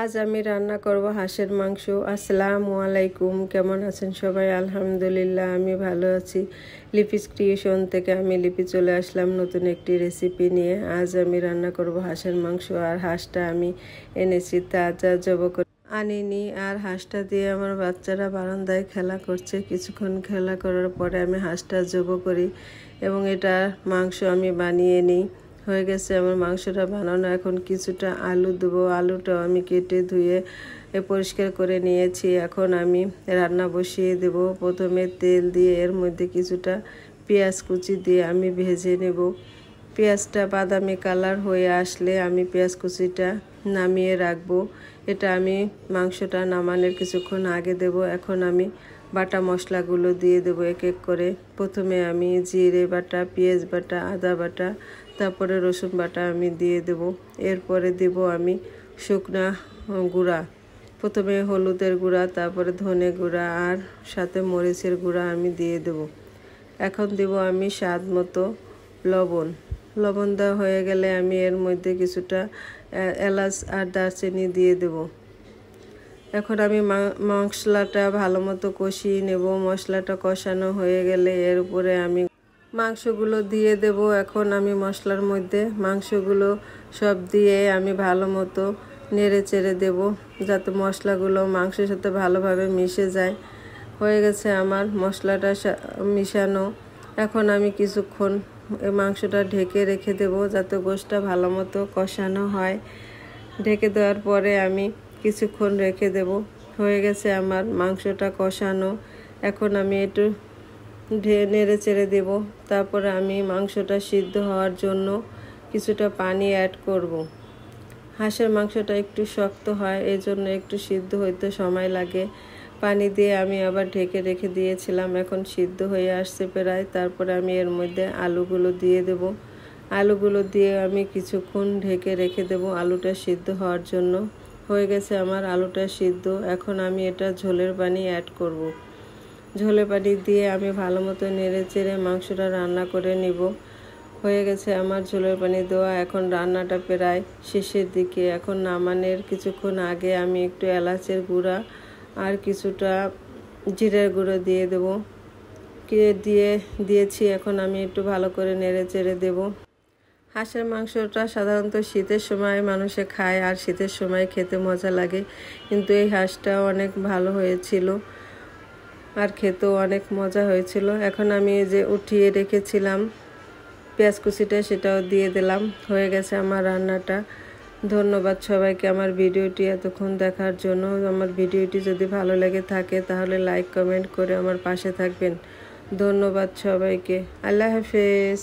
আজ আমি রান্না করব হাঁসের মাংস। আসসালামু আলাইকুম, কেমন আছেন সবাই? আলহামদুলিল্লাহ আমি ভালো আছি। লিপিস ক্রিয়েশন থেকে আমি লিপি চলে আসলাম নতুন একটি রেসিপি নিয়ে। আজ আমি রান্না করব হাঁসের মাংস। আর হাঁসটা আমি এনেছি তাজা জবাই করে আনিনি। আর হাঁসটা দিয়ে আমার বাচ্চারা বারান্দায় খেলা করছে। কিছুক্ষণ খেলা করার পরে আমি হাঁসটা জবাই করি এবং এটা মাংস আমি বানিয়ে নিই। হয়ে গেছে আমার মাংসটা বানানো। এখন কিছুটা আলু দেবো। আলুটাও আমি কেটে ধুয়ে পরিষ্কার করে নিয়েছি। এখন আমি রান্না বসিয়ে দেব। প্রথমে তেল দিয়ে এর মধ্যে কিছুটা পেঁয়াজ কুচি দিয়ে আমি ভেজে নেব। পেঁয়াজটা বাদামি কালার হয়ে আসলে আমি পেঁয়াজ কুচিটা নামিয়ে রাখবো। এটা আমি মাংসটা নামানোর কিছুক্ষণ আগে দেব। এখন আমি বাটা মশলাগুলো দিয়ে দেবো এক এক করে। প্রথমে আমি জিরে বাটা, পেঁয়াজ বাটা, আদা বাটা, তারপরে রসুন বাটা আমি দিয়ে দেব। এরপরে দেব আমি শুকনা গুঁড়া। প্রথমে হলুদের গুঁড়া, তারপরে ধনে গুঁড়া আর সাথে মরিচের গুঁড়া আমি দিয়ে দেব। এখন দেব আমি স্বাদ মতো লবণ। লবণ দেওয়া হয়ে গেলে আমি এর মধ্যে কিছুটা এলাচ আর দারচিনি দিয়ে দেব। এখন আমি মশলাটা ভালো মতো কষিয়ে নেব। মশলাটা কষানো হয়ে গেলে এর উপরে আমি মাংসগুলো দিয়ে দেব। এখন আমি মশলার মধ্যে মাংসগুলো সব দিয়ে আমি ভালো মতো নেড়ে চেড়ে দেব, যাতে মশলাগুলো মাংসের সাথে ভালোভাবে মিশে যায়। হয়ে গেছে আমার মশলাটা মিশানো। এখন আমি কিছুক্ষণ এই মাংসটা ঢেকে রেখে দেব, যাতে গোশটা ভালো মতো কষানো হয়। ঢেকে দেওয়ার পরে আমি কিছুক্ষণ রেখে দেব। হয়ে গেছে আমার মাংসটা কষানো। এখন আমি একটু নেড়ে চেড়ে দেব। তারপরে আমি মাংসটা সিদ্ধ হওয়ার জন্য কিছুটা পানি অ্যাড করব। হাঁসের মাংসটা একটু শক্ত হয়, এই জন্য একটু সিদ্ধ হইতে সময় লাগে। পানি দিয়ে আমি আবার ঢেকে রেখে দিয়েছিলাম। এখন সিদ্ধ হয়ে আসছে প্রায়। তারপরে আমি এর মধ্যে আলুগুলো দিয়ে দেব। আলুগুলো দিয়ে আমি কিছুক্ষণ ঢেকে রেখে দেব আলুটা সিদ্ধ হওয়ার জন্য। হয়ে গেছে আমার আলুটা সিদ্ধ। এখন আমি এটা ঝোলের পানি অ্যাড করব। ঝোলের পানি দিয়ে আমি ভালো মতো নেড়ে চেড়ে মাংসটা রান্না করে নিব। হয়ে গেছে আমার ঝোলের পানি দেওয়া। এখন রান্নাটা প্রায় শেষের দিকে। এখন নামানোর কিছুক্ষণ আগে আমি একটু এলাচের গুঁড়া আর কিছুটা জিরের গুঁড়ো দিয়ে দেব। দিয়েছি। এখন আমি একটু ভালো করে নেড়ে চেড়ে দেব। হাঁসের মাংসটা সাধারণত শীতের সময় মানুষে খায়, আর শীতের সময় খেতে মজা লাগে। কিন্তু এই হাঁসটা অনেক ভালো হয়েছিল আর খেতেও অনেক মজা হয়েছিল। এখন আমি যে উঠিয়ে রেখেছিলাম পেঁয়াজ কুচিটা, সেটাও দিয়ে দিলাম। হয়ে গেছে আমার রান্নাটা। ধন্যবাদ সবাইকে আমার ভিডিওটি এতক্ষণ দেখার জন্য। আমার ভিডিওটি যদি ভালো লেগে থাকে তাহলে লাইক কমেন্ট করে আমার পাশে থাকবেন। ধন্যবাদ সবাইকে। আল্লাহ হাফেজ।